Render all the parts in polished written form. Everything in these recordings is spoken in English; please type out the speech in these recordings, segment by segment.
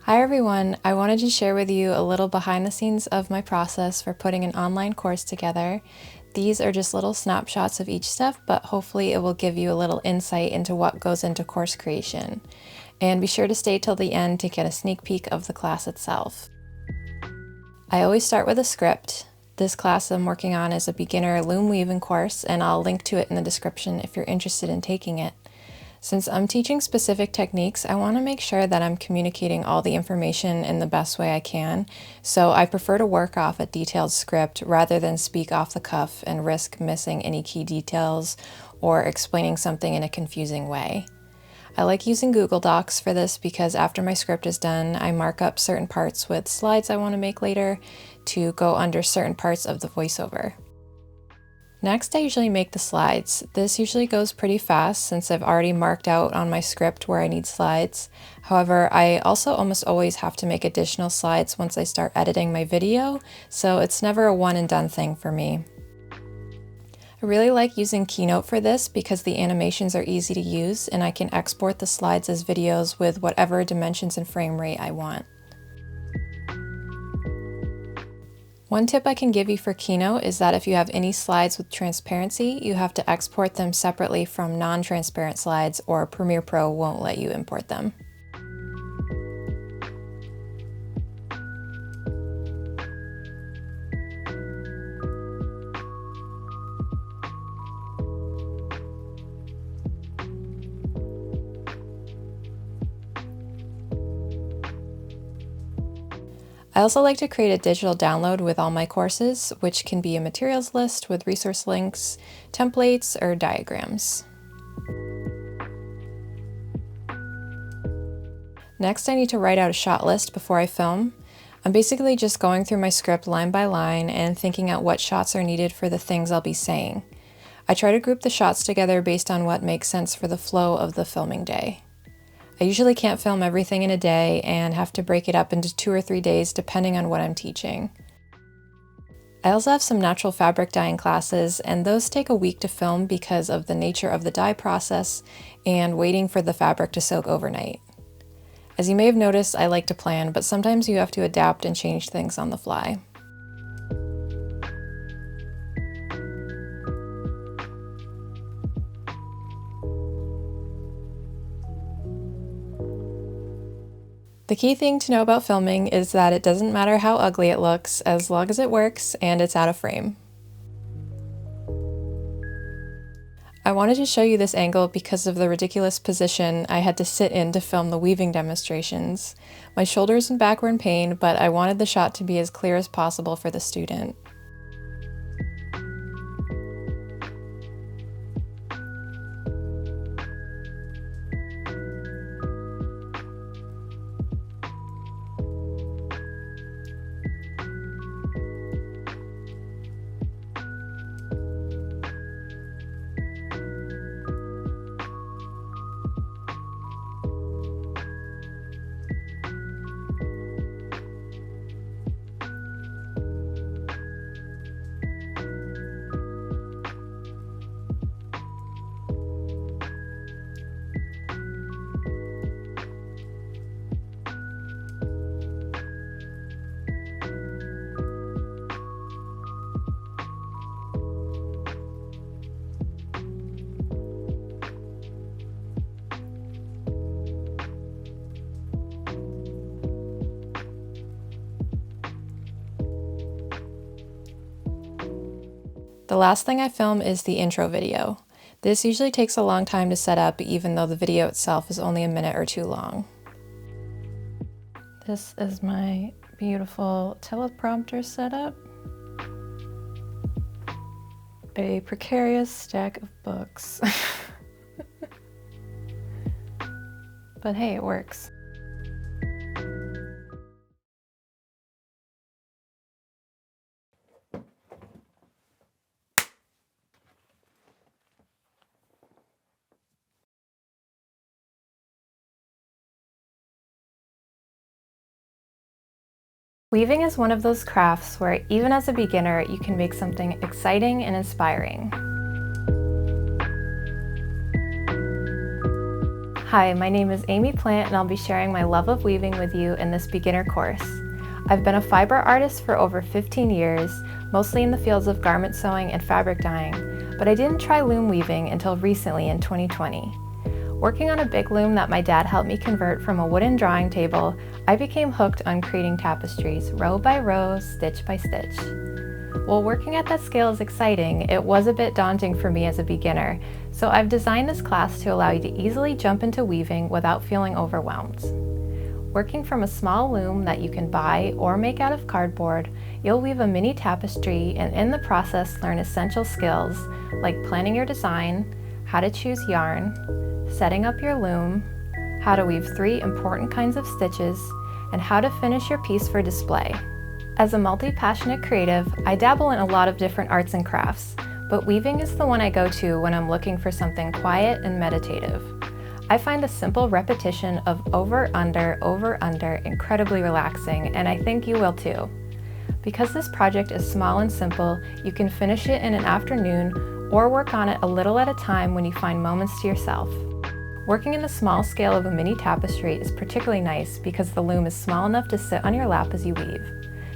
Hi everyone, I wanted to share with you a little behind the scenes of my process for putting an online course together. These are just little snapshots of each step, but hopefully it will give you a little insight into what goes into course creation. And be sure to stay till the end to get a sneak peek of the class itself. I always start with a script. This class I'm working on is a beginner loom weaving course, and I'll link to it in the description if you're interested in taking it. Since I'm teaching specific techniques, I want to make sure that I'm communicating all the information in the best way I can, so I prefer to work off a detailed script rather than speak off the cuff and risk missing any key details or explaining something in a confusing way. I like using Google Docs for this because after my script is done, I mark up certain parts with slides I want to make later to go under certain parts of the voiceover. Next, I usually make the slides. This usually goes pretty fast since I've already marked out on my script where I need slides. However, I also almost always have to make additional slides once I start editing my video, so it's never a one and done thing for me. I really like using Keynote for this because the animations are easy to use and I can export the slides as videos with whatever dimensions and frame rate I want. One tip I can give you for Keynote is that if you have any slides with transparency, you have to export them separately from non-transparent slides or Premiere Pro won't let you import them. I also like to create a digital download with all my courses, which can be a materials list with resource links, templates, or diagrams. Next, I need to write out a shot list before I film. I'm basically just going through my script line by line and thinking out what shots are needed for the things I'll be saying. I try to group the shots together based on what makes sense for the flow of the filming day. I usually can't film everything in a day and have to break it up into 2 or 3 days depending on what I'm teaching. I also have some natural fabric dyeing classes, and those take a week to film because of the nature of the dye process and waiting for the fabric to soak overnight. As you may have noticed, I like to plan, but sometimes you have to adapt and change things on the fly. The key thing to know about filming is that it doesn't matter how ugly it looks as long as it works and it's out of frame. I wanted to show you this angle because of the ridiculous position I had to sit in to film the weaving demonstrations. My shoulders and back were in pain, but I wanted the shot to be as clear as possible for the student. The last thing I film is the intro video. This usually takes a long time to set up, even though the video itself is only a minute or two long. This is my beautiful teleprompter setup. A precarious stack of books. But hey, it works. Weaving is one of those crafts where even as a beginner, you can make something exciting and inspiring. Hi, my name is Amy Plant and I'll be sharing my love of weaving with you in this beginner course. I've been a fiber artist for over 15 years, mostly in the fields of garment sewing and fabric dyeing, but I didn't try loom weaving until recently in 2020. Working on a big loom that my dad helped me convert from a wooden drawing table, I became hooked on creating tapestries, row by row, stitch by stitch. While working at that scale is exciting, it was a bit daunting for me as a beginner, so I've designed this class to allow you to easily jump into weaving without feeling overwhelmed. Working from a small loom that you can buy or make out of cardboard, you'll weave a mini tapestry and in the process learn essential skills like planning your design, how to choose yarn, setting up your loom, how to weave 3 important kinds of stitches, and how to finish your piece for display. As a multi-passionate creative, I dabble in a lot of different arts and crafts, but weaving is the one I go to when I'm looking for something quiet and meditative. I find the simple repetition of over, under incredibly relaxing, and I think you will too. Because this project is small and simple, you can finish it in an afternoon or work on it a little at a time when you find moments to yourself. Working in the small scale of a mini tapestry is particularly nice because the loom is small enough to sit on your lap as you weave.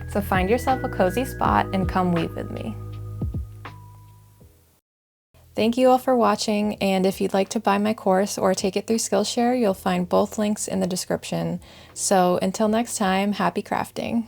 So find yourself a cozy spot and come weave with me. Thank you all for watching, and if you'd like to buy my course or take it through Skillshare, you'll find both links in the description. So until next time, happy crafting!